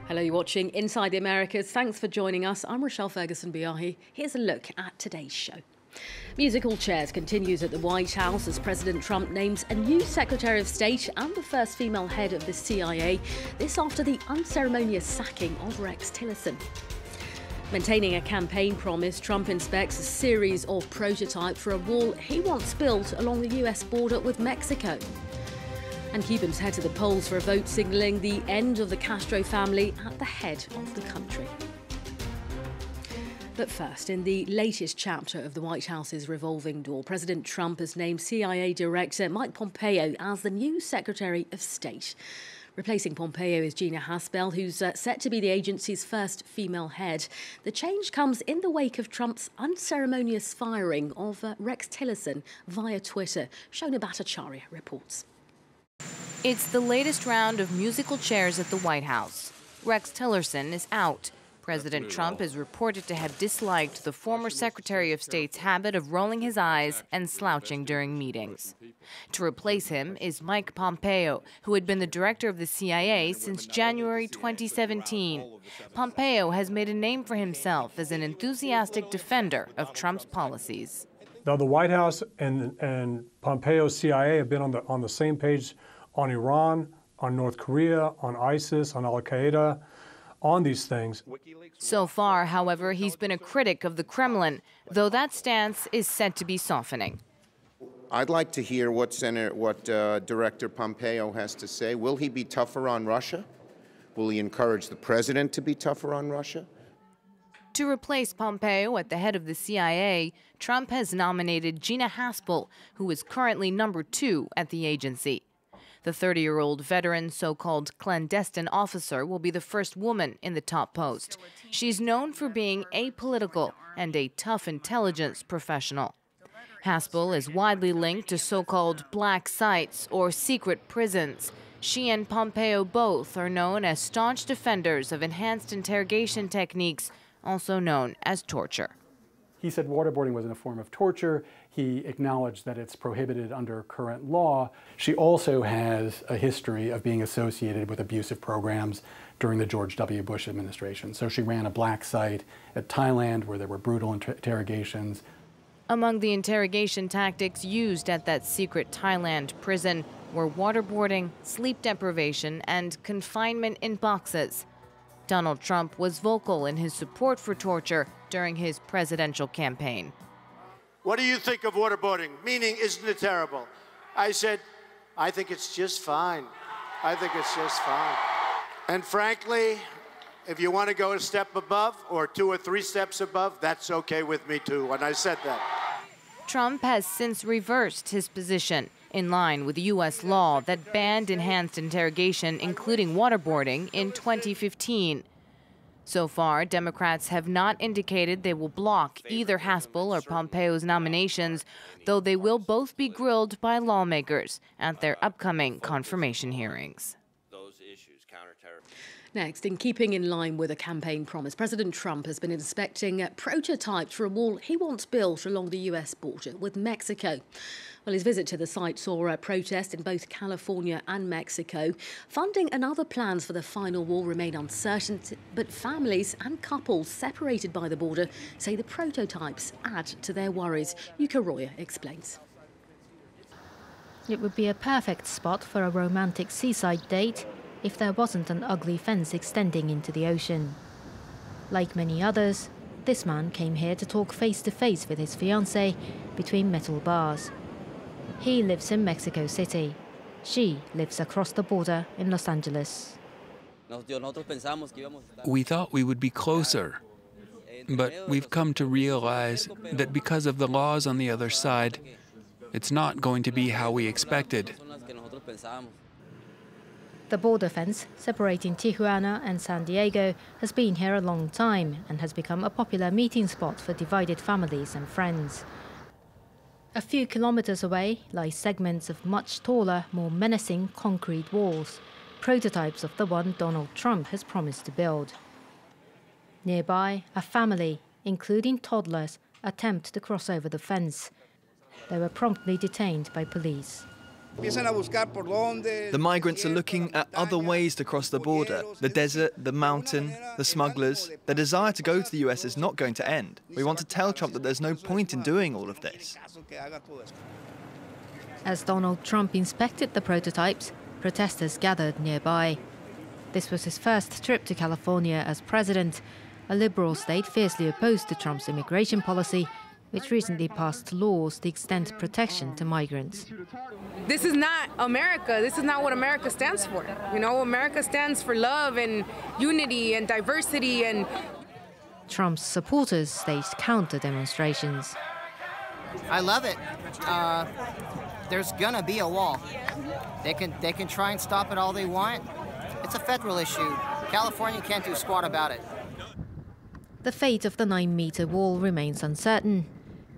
Hello, you're watching Inside the Americas. Thanks for joining us. I'm Rochelle Ferguson-Biahi. Here's a look at today's show. Musical chairs continues at the White House as President Trump names a new Secretary of State and the first female head of the CIA. This after the unceremonious sacking of Rex Tillerson. Maintaining a campaign promise, Trump inspects a series of prototypes for a wall he wants built along the US border with Mexico. And Cubans head to the polls for a vote signalling the end of the Castro family at the head of the country. But first, in the latest chapter of the White House's revolving door, President Trump has named CIA Director Mike Pompeo as the new Secretary of State. Replacing Pompeo is Gina Haspel, who's set to be the agency's first female head. The change comes in the wake of Trump's unceremonious firing of Rex Tillerson via Twitter. Shona Bhattacharya reports. It's the latest round of musical chairs at the White House. Rex Tillerson is out. President Trump is reported to have disliked the former Secretary of State's habit of rolling his eyes and slouching during meetings. To replace him is Mike Pompeo, who had been the director of the CIA since January 2017. Pompeo has made a name for himself as an enthusiastic defender of Trump's policies. Now, the White House and Pompeo's CIA have been on the same page on Iran, on North Korea, on ISIS, on Al-Qaeda, on these things. So far, however, he's been a critic of the Kremlin, though that stance is said to be softening. I'd like to hear what Director Pompeo has to say. Will he be tougher on Russia? Will he encourage the president to be tougher on Russia? To replace Pompeo at the head of the CIA, Trump has nominated Gina Haspel, who is currently number 2 at the agency. The 30-year-old veteran so-called clandestine officer will be the first woman in the top post. She's known for being apolitical and a tough intelligence professional. Haspel is widely linked to so-called black sites or secret prisons. She and Pompeo both are known as staunch defenders of enhanced interrogation techniques, also known as torture. He said waterboarding wasn't a form of torture. He acknowledged that it's prohibited under current law. She also has a history of being associated with abusive programs during the George W. Bush administration. So she ran a black site at Thailand where there were brutal interrogations. Among the interrogation tactics used at that secret Thailand prison were waterboarding, sleep deprivation, and confinement in boxes. Donald Trump was vocal in his support for torture during his presidential campaign. What do you think of waterboarding? Meaning, isn't it terrible? I said, I think it's just fine. I think it's just fine. And frankly, if you want to go a step above or 2 or 3 steps above, that's okay with me too, when I said that. Trump has since reversed his position, in line with U.S. law that banned enhanced interrogation, including waterboarding, in 2015. So far, Democrats have not indicated they will block either Haspel or Pompeo's nominations, though they will both be grilled by lawmakers at their upcoming confirmation hearings. Next, in keeping in line with a campaign promise, President Trump has been inspecting prototypes for a wall he wants built along the US border with Mexico. Well, his visit to the site saw a protest in both California and Mexico. Funding and other plans for the final wall remain uncertain, but families and couples separated by the border say the prototypes add to their worries. Yuka Roya explains. It would be a perfect spot for a romantic seaside date if there wasn't an ugly fence extending into the ocean. Like many others, this man came here to talk face-to-face with his fiancée between metal bars. He lives in Mexico City. She lives across the border in Los Angeles. We thought we would be closer, but we've come to realize that because of the laws on the other side, it's not going to be how we expected. The border fence separating Tijuana and San Diego has been here a long time and has become a popular meeting spot for divided families and friends. A few kilometers away lie segments of much taller, more menacing concrete walls, prototypes of the one Donald Trump has promised to build. Nearby, a family, including toddlers, attempt to cross over the fence. They were promptly detained by police. The migrants are looking at other ways to cross the border. The desert, the mountain, the smugglers. Their desire to go to the US is not going to end. We want to tell Trump that there's no point in doing all of this. As Donald Trump inspected the prototypes, protesters gathered nearby. This was his first trip to California as president, a liberal state fiercely opposed to Trump's immigration policy, which recently passed laws to extend protection to migrants. This is not America. This is not what America stands for. You know, America stands for love and unity and diversity. And Trump's supporters staged counter demonstrations. I love it. There's gonna be a wall. They can try and stop it all they want. It's a federal issue. California can't do squat about it. The fate of the 9-meter wall remains uncertain.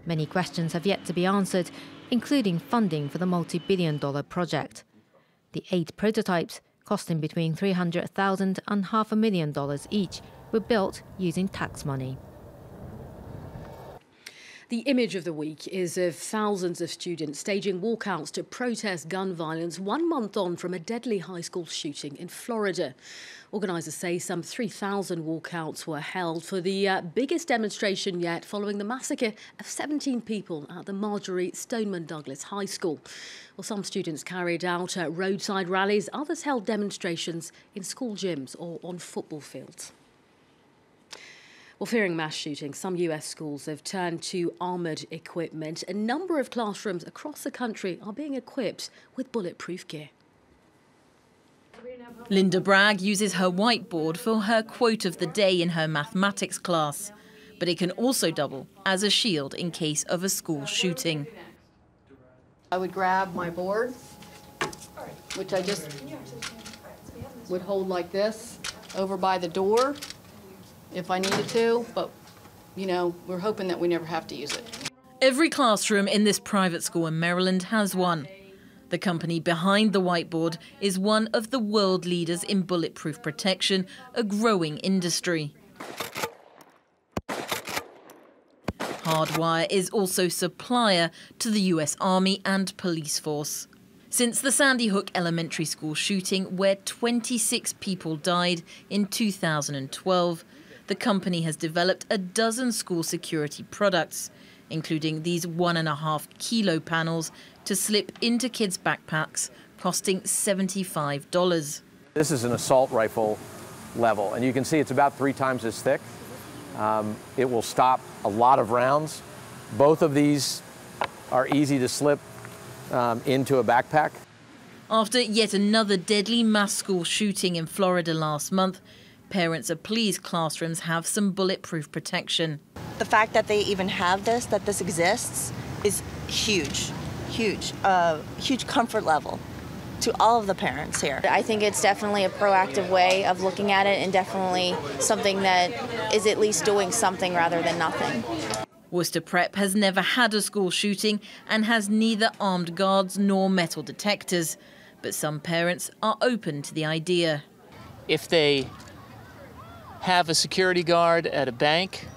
Many questions have yet to be answered, including funding for the multi-billion-dollar project. The 8 prototypes, costing between $300,000 and $500,000 each, were built using tax money. The image of the week is of thousands of students staging walkouts to protest gun violence 1 month on from a deadly high school shooting in Florida. Organisers say some 3,000 walkouts were held for the biggest demonstration yet following the massacre of 17 people at the Marjorie Stoneman Douglas High School. Well, some students carried out roadside rallies, others held demonstrations in school gyms or on football fields. Well, fearing mass shootings, some US schools have turned to armoured equipment. A number of classrooms across the country are being equipped with bulletproof gear. Linda Bragg uses her whiteboard for her quote of the day in her mathematics class, but it can also double as a shield in case of a school shooting. I would grab my board, which I just would hold like this over by the door if I needed to, but, you know, we're hoping that we never have to use it. Every classroom in this private school in Maryland has one. The company behind the whiteboard is one of the world leaders in bulletproof protection, a growing industry. Hardwire is also supplier to the US Army and police force. Since the Sandy Hook Elementary School shooting, where 26 people died in 2012, the company has developed a dozen school security products, including these 1.5 kilo panels to slip into kids' backpacks, costing $75. This is an assault rifle level, and you can see it's about 3 times as thick. It will stop a lot of rounds. Both of these are easy to slip into a backpack. After yet another deadly mass school shooting in Florida last month, parents are pleased classrooms have some bulletproof protection. The fact that they even have this, that this exists, is huge, huge, huge comfort level to all of the parents here. I think it's definitely a proactive way of looking at it and definitely something that is at least doing something rather than nothing. Worcester Prep has never had a school shooting and has neither armed guards nor metal detectors, but some parents are open to the idea. If they have a security guard at a bank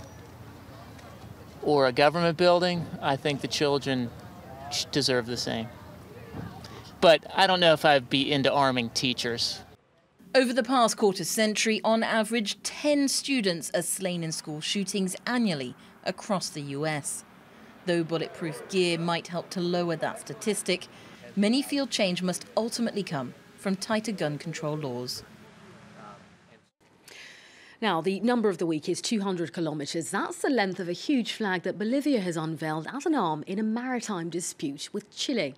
or a government building, I think the children deserve the same. But I don't know if I'd be into arming teachers. Over the past quarter century, on average, 10 students are slain in school shootings annually across the US. Though bulletproof gear might help to lower that statistic, many feel change must ultimately come from tighter gun control laws. Now, the number of the week is 200 kilometres. That's the length of a huge flag that Bolivia has unveiled as an arm in a maritime dispute with Chile.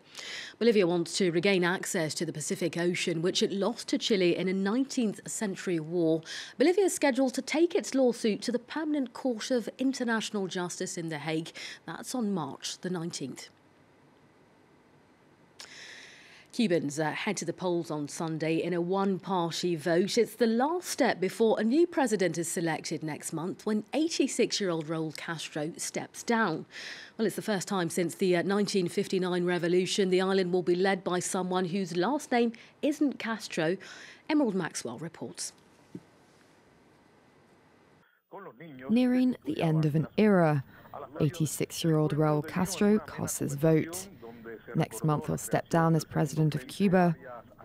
Bolivia wants to regain access to the Pacific Ocean, which it lost to Chile in a 19th century war. Bolivia is scheduled to take its lawsuit to the Permanent Court of International Justice in The Hague. That's on March the 19th. Cubans head to the polls on Sunday in a one-party vote. It's the last step before a new president is selected next month when 86-year-old Raul Castro steps down. Well, it's the first time since the 1959 revolution the island will be led by someone whose last name isn't Castro. Emerald Maxwell reports. Nearing the end of an era, 86-year-old Raul Castro casts his vote. Next month, he'll step down as president of Cuba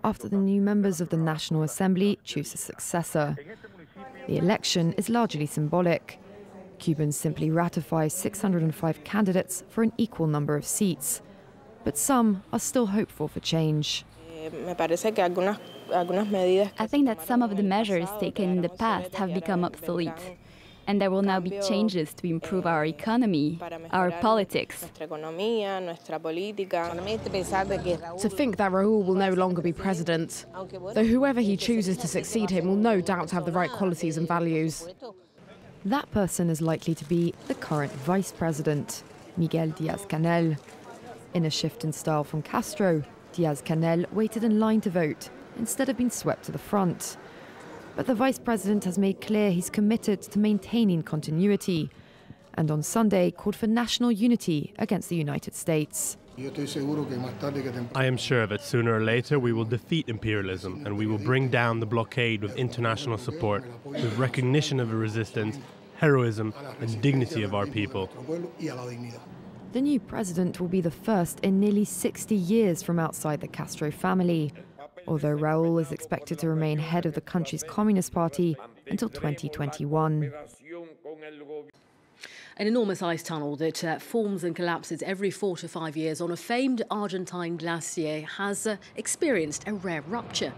after the new members of the National Assembly choose a successor. The election is largely symbolic. Cubans simply ratify 605 candidates for an equal number of seats. But some are still hopeful for change. I think that some of the measures taken in the past have become obsolete, and there will now be changes to improve our economy, our politics. To think that Raul will no longer be president, though whoever he chooses to succeed him will no doubt have the right qualities and values. That person is likely to be the current vice president, Miguel Díaz-Canel. In a shift in style from Castro, Díaz-Canel waited in line to vote instead of being swept to the front. But the vice president has made clear he's committed to maintaining continuity, and on Sunday called for national unity against the United States. I am sure that sooner or later we will defeat imperialism and we will bring down the blockade with international support, with recognition of the resistance, heroism and dignity of our people. The new president will be the first in nearly 60 years from outside the Castro family, although Raul is expected to remain head of the country's Communist Party until 2021. An enormous ice tunnel that forms and collapses every 4 to 5 years on a famed Argentine glacier has experienced a rare rupture.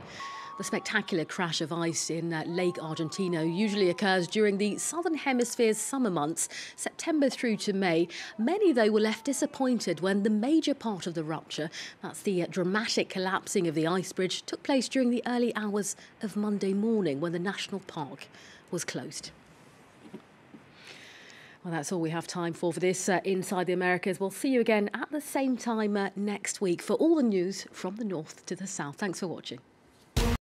The spectacular crash of ice in Lake Argentino usually occurs during the Southern Hemisphere's summer months, September through to May. Many, though, were left disappointed when the major part of the rupture, that's the dramatic collapsing of the ice bridge, took place during the early hours of Monday morning when the national park was closed. Well, that's all we have time for this Inside the Americas. We'll see you again at the same time next week for all the news from the north to the south. Thanks for watching.